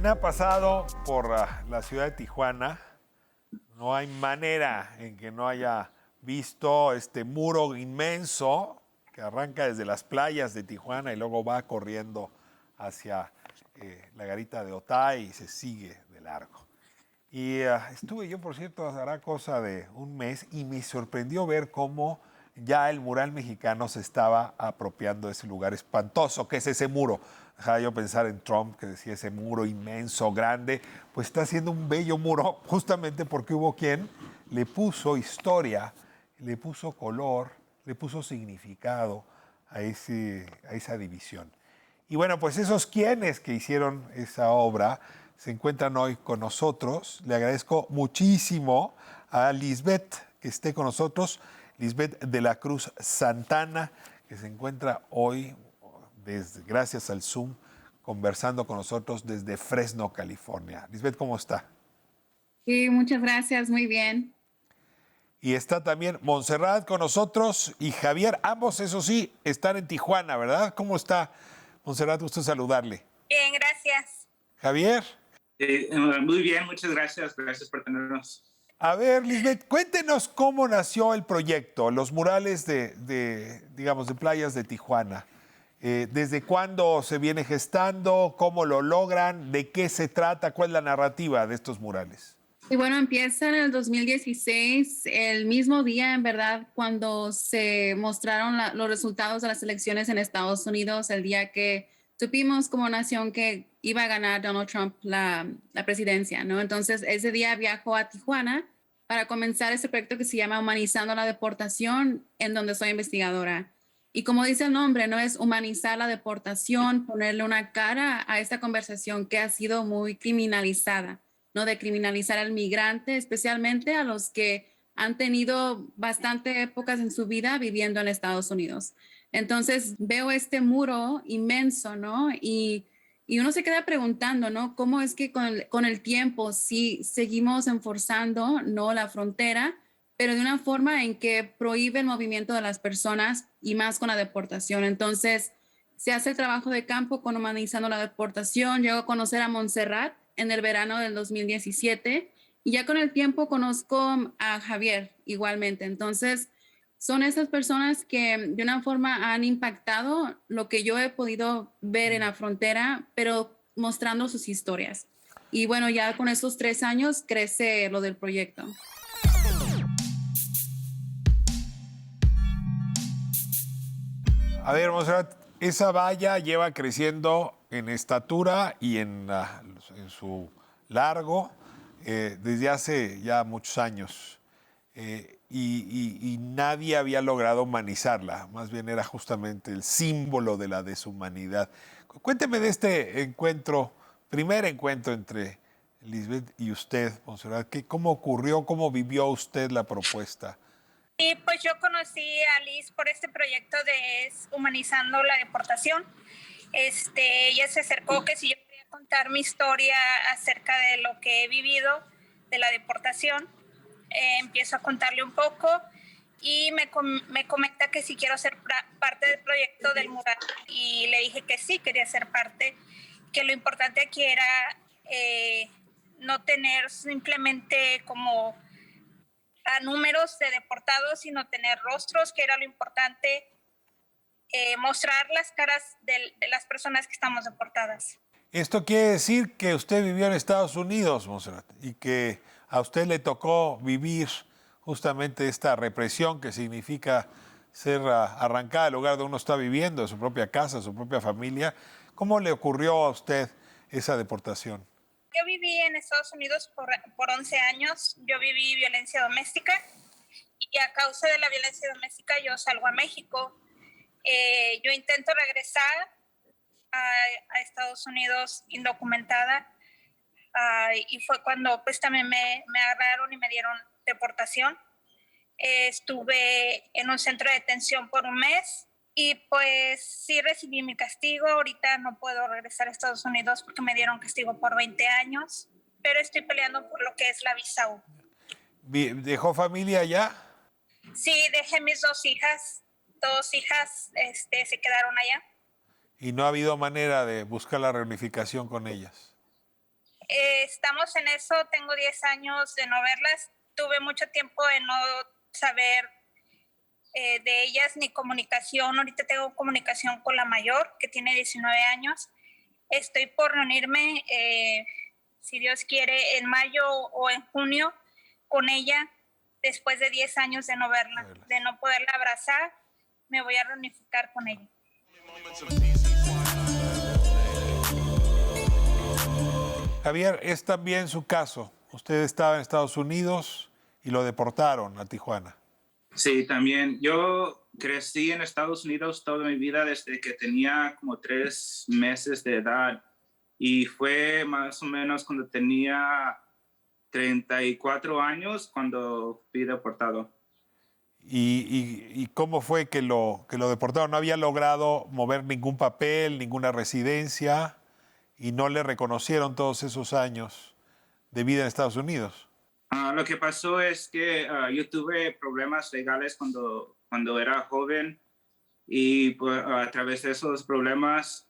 Quien ha pasado por la ciudad de Tijuana, no hay manera en que no haya visto este muro inmenso que arranca desde las playas de Tijuana y luego va corriendo hacia la garita de Otay y se sigue de largo. Y estuve yo, por cierto, hará cosa de un mes y me sorprendió ver cómo ya el mural mexicano se estaba apropiando de ese lugar espantoso, que es ese muro. Dejaba yo pensar en Trump, que decía ese muro inmenso, grande, pues está haciendo un bello muro justamente porque hubo quien le puso historia, le puso color, le puso significado a esa división. Y bueno, pues esos quienes que hicieron esa obra se encuentran hoy con nosotros. Le agradezco muchísimo a Lisbeth que esté con nosotros, Lisbeth de la Cruz Santana, que se encuentra hoy, gracias al Zoom, conversando con nosotros desde Fresno, California. Lisbeth, ¿cómo está? Sí, muchas gracias, muy bien. Y está también Montserrat con nosotros y Javier. Ambos, eso sí, están en Tijuana, ¿verdad? ¿Cómo está, Montserrat? Gusto saludarle. Bien, gracias. Javier. Muy bien, muchas gracias. Gracias por tenernos. A ver, Lisbeth, cuéntenos cómo nació el proyecto, los murales digamos, de playas de Tijuana. ¿Desde cuándo se viene gestando? ¿Cómo lo logran? ¿De qué se trata? ¿Cuál es la narrativa de estos murales? Y bueno, empieza en el 2016, el mismo día, en verdad, cuando se mostraron los resultados de las elecciones en Estados Unidos, el día que supimos como nación que iba a ganar Donald Trump la presidencia, ¿no? Entonces, ese día viajó a Tijuana para comenzar este proyecto que se llama Humanizando la Deportación, en donde soy investigadora. Y como dice el nombre, no es humanizar la deportación, ponerle una cara a esta conversación que ha sido muy criminalizada, ¿no? De criminalizar al migrante, especialmente a los que han tenido bastante épocas en su vida viviendo en Estados Unidos. Entonces veo este muro inmenso, ¿no? Y uno se queda preguntando, ¿no? ¿Cómo es que con el tiempo sí seguimos enforzando, ¿no? La frontera, pero de una forma en que prohíbe el movimiento de las personas y más con la deportación. Entonces, se hace el trabajo de campo con Humanizando la Deportación. Llego a conocer a Montserrat en el verano del 2017 y ya con el tiempo conozco a Javier igualmente. Entonces, son esas personas que de una forma han impactado lo que yo he podido ver en la frontera, pero mostrando sus historias. Y bueno, ya con estos 3 años crece lo del proyecto. A ver, Monserrat, esa valla lleva creciendo en estatura y en su largo desde hace ya muchos años. Y nadie había logrado humanizarla, más bien era justamente el símbolo de la deshumanidad. Cuénteme de este encuentro, primer encuentro entre Lisbeth y usted, Monserrat. ¿Cómo ocurrió, cómo vivió usted la propuesta? Y pues yo conocí a Liz por este proyecto de Humanizando la Deportación. Ella se acercó que si yo quería contar mi historia acerca de lo que he vivido de la deportación, empiezo a contarle un poco y me comenta que si quiero ser parte del proyecto del mural y le dije que sí, quería ser parte, que lo importante aquí era no tener simplemente como a números de deportados, sino tener rostros, que era lo importante, mostrar las caras de las personas que estamos deportadas. Esto quiere decir que usted vivió en Estados Unidos, Monserrat, y que a usted le tocó vivir justamente esta represión que significa ser arrancada del lugar donde uno está viviendo, de su propia casa, su propia familia. ¿Cómo le ocurrió a usted esa deportación? Yo viví en Estados Unidos por 11 años. Yo viví violencia doméstica y a causa de la violencia doméstica yo salgo a México. Yo intento regresar a Estados Unidos indocumentada y fue cuando pues también me agarraron y me dieron deportación. Estuve en un centro de detención por un mes y pues sí recibí mi castigo. Ahorita no puedo regresar a Estados Unidos porque me dieron castigo por 20 años, pero estoy peleando por lo que es la visa U. ¿Dejó familia allá? Sí, dejé mis dos hijas se quedaron allá. Y no ha habido manera de buscar la reunificación con ellas. Estamos en eso, tengo 10 años de no verlas. Tuve mucho tiempo de no saber de ellas ni comunicación. Ahorita tengo comunicación con la mayor, que tiene 19 años. Estoy por reunirme, si Dios quiere, en mayo o en junio con ella, después de 10 años de no verla, de no poderla abrazar. Me voy a reunificar con ella. Javier, es también su caso. Usted estaba en Estados Unidos y lo deportaron a Tijuana. Sí, también. Yo crecí en Estados Unidos toda mi vida desde que tenía como 3 meses de edad. Y fue más o menos cuando tenía 34 años cuando fui deportado. ¿Y cómo fue que lo deportaron? ¿No había logrado mover ningún papel, ninguna residencia y no le reconocieron todos esos años de vida en Estados Unidos? Lo que pasó es que yo tuve problemas legales cuando era joven y pues, a través de esos problemas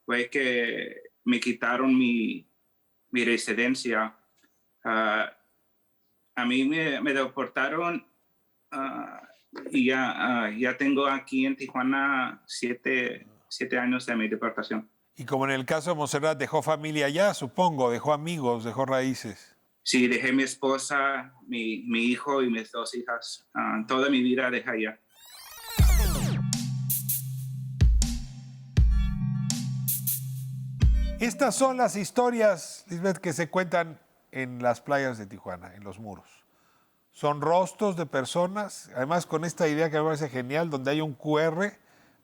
fue que me quitaron mi residencia. A mí me deportaron y ya tengo aquí en Tijuana 7 años de mi deportación. Y como en el caso de Montserrat, dejó familia allá, supongo, dejó amigos, dejó raíces. Sí, dejé mi esposa, mi hijo y mis 2 hijas. Toda mi vida dejé allá. Estas son las historias, Lisbeth, que se cuentan en las playas de Tijuana, en los muros. Son rostros de personas, además con esta idea que me parece genial, donde hay un QR,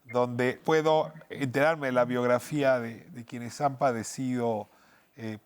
donde puedo enterarme de la biografía de quienes han padecido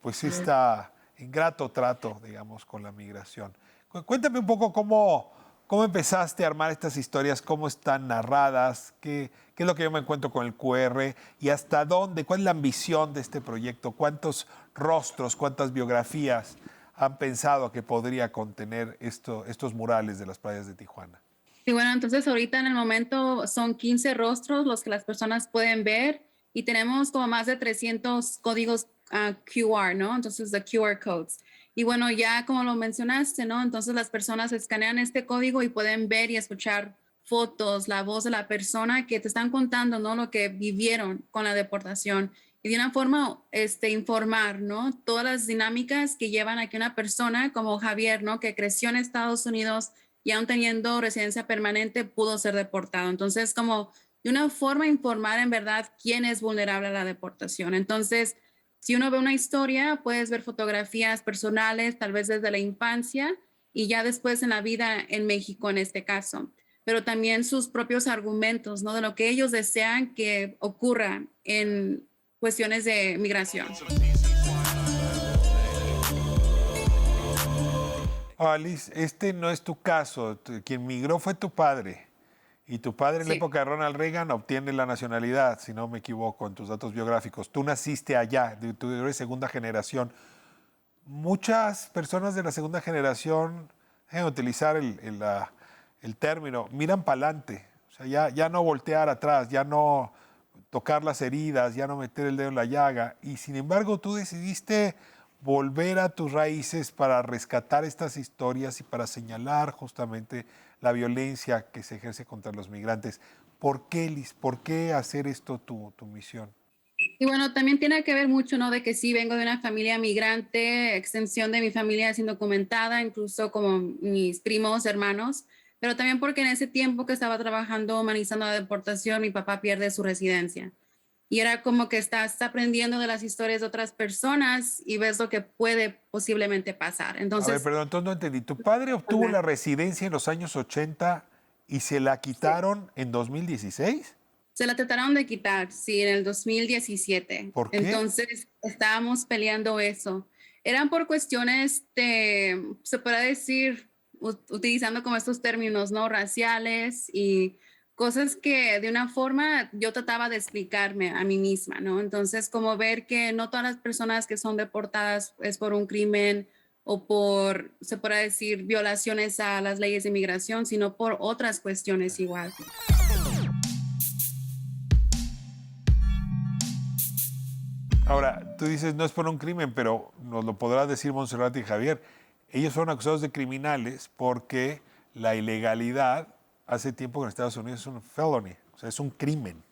pues esta ingrato trato, digamos, con la migración. Cuéntame un poco cómo empezaste a armar estas historias, cómo están narradas, qué es lo que yo me encuentro con el QR y hasta dónde, cuál es la ambición de este proyecto, cuántos rostros, cuántas biografías han pensado que podría contener estos murales de las playas de Tijuana. Y bueno, entonces ahorita en el momento son 15 rostros los que las personas pueden ver y tenemos como más de 300 códigos QR, ¿no? Entonces, the QR codes. Y bueno, ya como lo mencionaste, ¿no? Entonces las personas escanean este código y pueden ver y escuchar fotos, la voz de la persona que te están contando, ¿no? Lo que vivieron con la deportación. Y de una forma, informar, ¿no? Todas las dinámicas que llevan a que una persona como Javier, ¿no? Que creció en Estados Unidos y aún teniendo residencia permanente, pudo ser deportado. Entonces, como de una forma informar en verdad quién es vulnerable a la deportación. Entonces, si uno ve una historia, puedes ver fotografías personales, tal vez desde la infancia y ya después en la vida en México en este caso, pero también sus propios argumentos, ¿no? De lo que ellos desean que ocurra en cuestiones de migración. Alice, este no es tu caso. Quien migró fue tu padre. Y tu padre en la época de Ronald Reagan obtiene la nacionalidad, si no me equivoco, en tus datos biográficos. Tú naciste allá, tú eres segunda generación. Muchas personas de la segunda generación, utilizar el término, miran para adelante. O sea, ya no voltear atrás, ya no tocar las heridas, ya no meter el dedo en la llaga. Y sin embargo, tú decidiste volver a tus raíces para rescatar estas historias y para señalar justamente la violencia que se ejerce contra los migrantes. ¿Por qué, Liz? ¿Por qué hacer esto tu misión? Y bueno, también tiene que ver mucho, ¿no? De que sí vengo de una familia migrante, extensión de mi familia es indocumentada, incluso como mis primos, hermanos, pero también porque en ese tiempo que estaba trabajando humanizando la deportación, mi papá pierde su residencia. Y era como que estás aprendiendo de las historias de otras personas y ves lo que puede posiblemente pasar. Entonces, a ver, perdón, entonces no entendí. ¿Tu padre obtuvo la residencia en los años 80 y se la quitaron en 2016? Se la trataron de quitar, sí, en el 2017. ¿Por qué? Entonces, estábamos peleando eso. Eran por cuestiones de, se puede decir, utilizando como estos términos, ¿no? Raciales y cosas que de una forma yo trataba de explicarme a mí misma, ¿no? Entonces, como ver que no todas las personas que son deportadas es por un crimen o por, se puede decir, violaciones a las leyes de inmigración, sino por otras cuestiones igual. Ahora, tú dices no es por un crimen, pero nos lo podrá decir Montserrat y Javier. Ellos fueron acusados de criminales porque la ilegalidad hace tiempo que en Estados Unidos es un felony, o sea, es un crimen.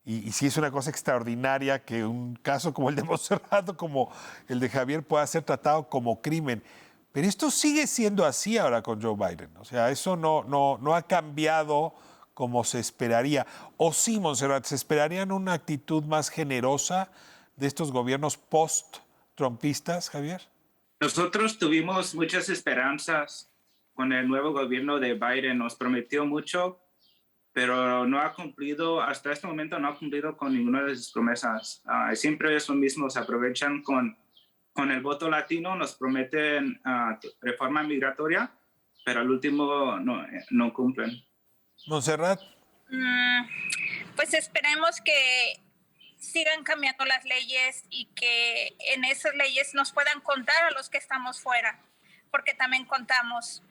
Y sí es una cosa extraordinaria que un caso como el de Montserrat o como el de Javier pueda ser tratado como crimen. Pero esto sigue siendo así ahora con Joe Biden. O sea, eso no ha cambiado como se esperaría. O sí, Montserrat, ¿se esperarían una actitud más generosa de estos gobiernos post-trumpistas, Javier? Nosotros tuvimos muchas esperanzas con el nuevo gobierno de Biden. Nos prometió mucho, pero no ha cumplido, hasta este momento no ha cumplido con ninguna de sus promesas. Siempre es lo mismo, se aprovechan con el voto latino, nos prometen reforma migratoria, pero al último no cumplen. Montserrat. Pues esperemos que sigan cambiando las leyes y que en esas leyes nos puedan contar a los que estamos fuera, porque también contamos.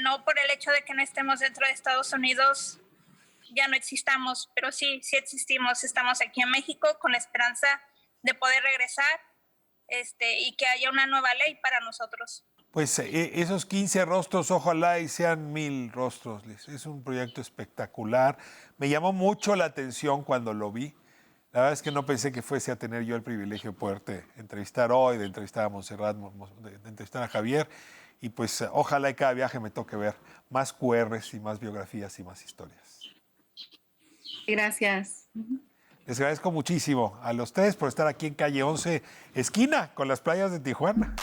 No por el hecho de que no estemos dentro de Estados Unidos ya no existamos, pero sí existimos. Estamos aquí en México con la esperanza de poder regresar y que haya una nueva ley para nosotros. Pues esos 15 rostros, ojalá y sean 1000 rostros, Liz. Es un proyecto espectacular. Me llamó mucho la atención cuando lo vi. La verdad es que no pensé que fuese a tener yo el privilegio de poderte entrevistar hoy, de entrevistar a Montserrat, de entrevistar a Javier. Y pues ojalá y cada viaje me toque ver más QRs y más biografías y más historias. Gracias. Les agradezco muchísimo a los tres por estar aquí en Calle 11, esquina con las playas de Tijuana.